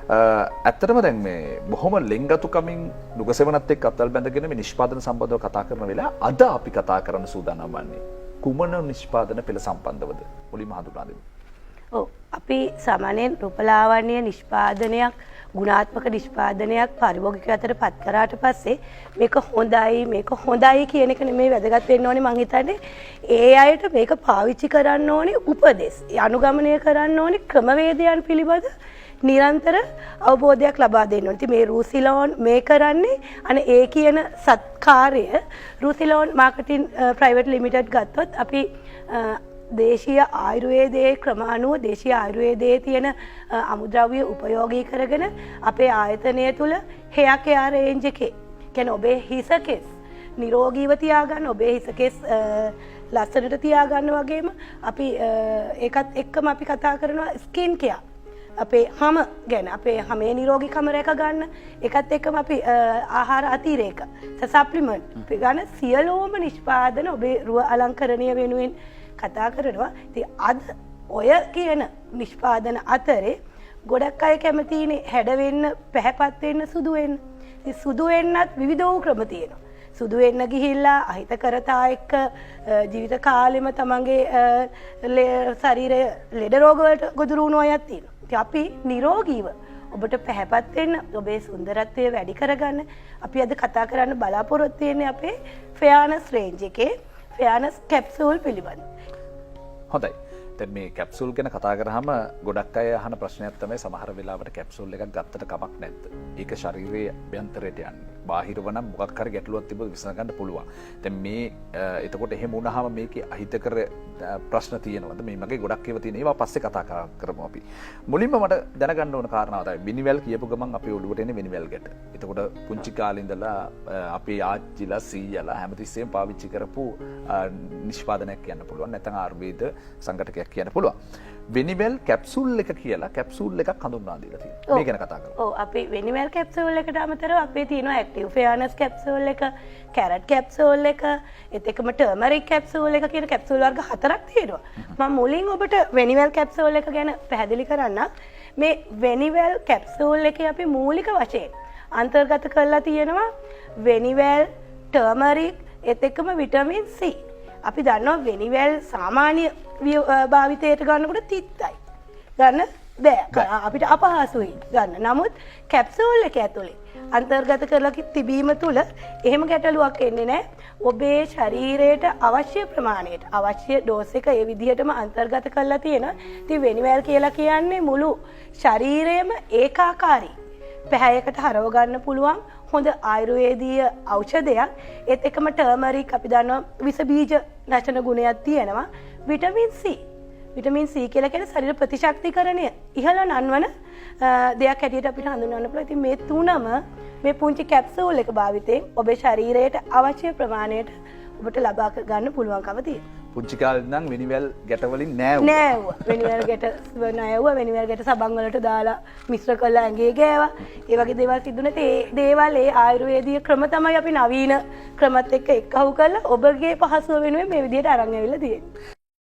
ඇත්තටම දැන් මේ බොහොම ලෙන්ගතුකමින් නුගසෙවණත් එක්ක අත්වල බැඳගෙන මේ නිෂ්පාදන සම්බන්ධව කතා කරන වෙලාව අද අපි කතා කරන්න සූදානම් වන්නේ කුමන නිෂ්පාදන පෙළ සම්බන්ධවද? මුලින්ම හඳුනා දෙමු. ඔව් අපි සාමාන්‍යයෙන් රූපලාවන්‍ය නිෂ්පාදනයක් ගුණාත්මක නිෂ්පාදනයක් පරිභෝගිකයෝ අතර පත් කරාට පස්සේ මේක හොඳයි කියන එක නෙමෙයි වැදගත් වෙන්න ඕනේ. මං හිතන්නේ ඒ අයට මේක පාවිච්චි කරන්න ඕනේ උපදෙස් අනුගමනය කරන්න ඕනේ ක්‍රමවේදයන් පිළිබඳ නිරන්තර අවබෝධයක් ලබා දෙන්න ඕනේ. ඉතින් මේ රූසිලෝන් මේ කරන්නේ අනේ ඒ කියන සත්කාරය රූසිලෝන් මාකටිං ප්‍රයිවට් ලිමිටඩ් ගත්තොත් අපි දේශීය ආයුර්වේදයේ ක්‍රම අනුව දේශීය ආයුර්වේදයේ තියෙන අමුද්‍රව්‍ය උපයෝගී කරගෙන අපේ ආයතනය තුල hair care range එකේ කියන්නේ ඔබේ හිසකෙස් නිරෝගීව තියාගන්න ඔබේ හිසකෙස් ලස්සනට තියාගන්න වගේම අපි ඒකත් එක්කම අපි කතා කරනවා ස්කින් කෙයාර් අපේ හැම ගැන අපේ හැමේ නිරෝගීකම රැක ගන්න ඒකත් එක්කම අපි ආහාර අතිරේක සප්ලිමන්ට් ගන්න සියලුම නිෂ්පාදන ඔබේ රුව අලංකරණය වෙනුවෙන් කතා කරනවා. ඉතින් අද ඔය කියන නිෂ්පාදන අතරේ ගොඩක් අය කැමතිනේ හැඩ වෙන්න, පැහැපත් වෙන්න, සුදු වෙන්න. ඉතින් සුදු වෙන්නත් විවිධ වූ ක්‍රම තියෙනවා. සුදු වෙන්න ගිහිල්ලා අහිතකරතා එක්ක ජීවිත කාලෙම තමන්ගේ ශරීරය ලෙඩ රෝග වලට ගොදුරු වුණ අයත් තියෙනවා. ඉතින් අපි නිරෝගීව ඔබට පැහැපත් වෙන්න, ඔබේ සුන්දරත්වය වැඩි කරගන්න අපි අද කතා කරන්න බලාපොරොත්තු වෙන්නේ අපේ ෆෙයානස් රේන්ජ් එකේ ෆෙයානස් කැප්සූල් පිළිබඳ. හොඳයි. දැන් මේ කැප්සූල් ගැන කතා කරාම ගොඩක් අය අහන ප්‍රශ්නයක් තමයි සමහර වෙලාවට කැප්සූල් එකක් ගත්තට කමක් නැද්ද? ඒක ශරීරයේ අභ්‍යන්තරයට යන්නේ. බාහිරව නම් මොකක් හරි ගැටලුවක් තිබුණොත් විසඳ ගන්න පුළුවන්. දැන් මේ එතකොට එහෙම වුණාම මේකේ අහිතකර ප්‍රශ්න තියෙනවද? මේ මගේ ගොඩක් ඒවා තියෙන ඒවා පස්සේ කතා කරමු අපි. මුලින්ම මට දැනගන්න ඕන කාරණාව තමයි මිනිවැල් කියපු ගමන් අපි ඔළුවට එන්නේ මිනිවැල් ගැට. එතකොට පුංචි කාලේ ඉඳලා අපේ ආච්චිලා සීයලා හැමතිස්සෙම පාවිච්චි කරපු නිෂ්පාදනයක් කියන්න පුළුවන්. නැත්නම් ආයුර්වේද සංඝටකයක් කියන්න පුළුවන්. වෙනිවැල් කැප්සූල් එක කියලා කැප්සූල් එකක් හඳුන්වා දීලා තියෙනවා. මේ ගැන කතා කරමු. ඔව් අපි වෙනිවැල් කැප්සූල් එකට අමතරව අපේ තියෙනවා ඇක්ටිව් ෆෙයානස් කැප්සූල් එක, කැරට් කැප්සූල් එක, ඒත් එක්කම ටර්මරික් කැප්සූල් එක කියන කැප්සූල් වර්ග 4ක් තියෙනවා. මම මුලින් ඔබට වෙනිවැල් කැප්සූල් එක ගැන පැහැදිලි කරන්නම්. මේ වෙනිවැල් කැප්සූල් එකේ අපි මූලික වශයෙන් අන්තර්ගත කරලා තියෙනවා වෙනිවැල්, ටර්මරික්, ඒත් එක්කම විටමින් C. අපි දන්නවා වෙනිවැල් සාමාන්‍ය භාවිතයට ගන්නකොට තිත්තයි. ගන්න බෑ. අපිට අපහසුයි ගන්න. නමුත් කැප්සූල් එක ඇතුලේ අන්තර්ගත කරලා තිබීම තුල එහෙම ගැටලුවක් එන්නේ නැහැ. ඔබේ ශරීරයට අවශ්‍ය ප්‍රමාණයට අවශ්‍ය ඩෝස් එක ඒ විදිහටම අන්තර්ගත කරලා තියෙනවා. ඉතින් වෙනිවැල් කියලා කියන්නේ මුළු ශරීරයම ඒකාකාරී පැහැයකට හරව ගන්න පුළුවන් හොඳ ආයුර්වේදීය ඖෂධයක්. ඒත් එකම ටර්මරික් අපි දන්නවා විස බීජ නැෂන ගුණයක් තියෙනවා. Vitamin C. විටමින් C කියලා කියන්නේ ශරීර ප්‍රතිශක්තිකරණය ඉහළ නන්වන දෙයක් හැටියට අපිට හඳුන්වන්න පුළුවන්. ඉතින් මේ තුනම මේ පුංචි කැප්සූල් එක භාවිතයෙන් ඔබේ ශරීරයට අවශ්‍ය ප්‍රමාණයට ඔබට ලබා ගන්න පුළුවන්කම තියෙනවා. පුංචි කාලේ ඉඳන් වෙනිවැල් ගැට වලින් නෑවුවා. වෙනිවැල් ගැට නෑවුවා. වෙනිවැල් ගැට සබන් වලට දාලා මිශ්‍ර කරලා ඇඟේ ගෑවා. ඒ වගේ දේවල් සිදුනේ. ඒ දේවල් ඒ ආයුර්වේදීය ක්‍රම තමයි අපි නවීන ක්‍රමත් එක්ක එක්කහුව කරලා ඔබගේ පහසුව වෙනුවෙන් මේ විදිහට අරන් ඇවිල්ලා තියෙන්නේ.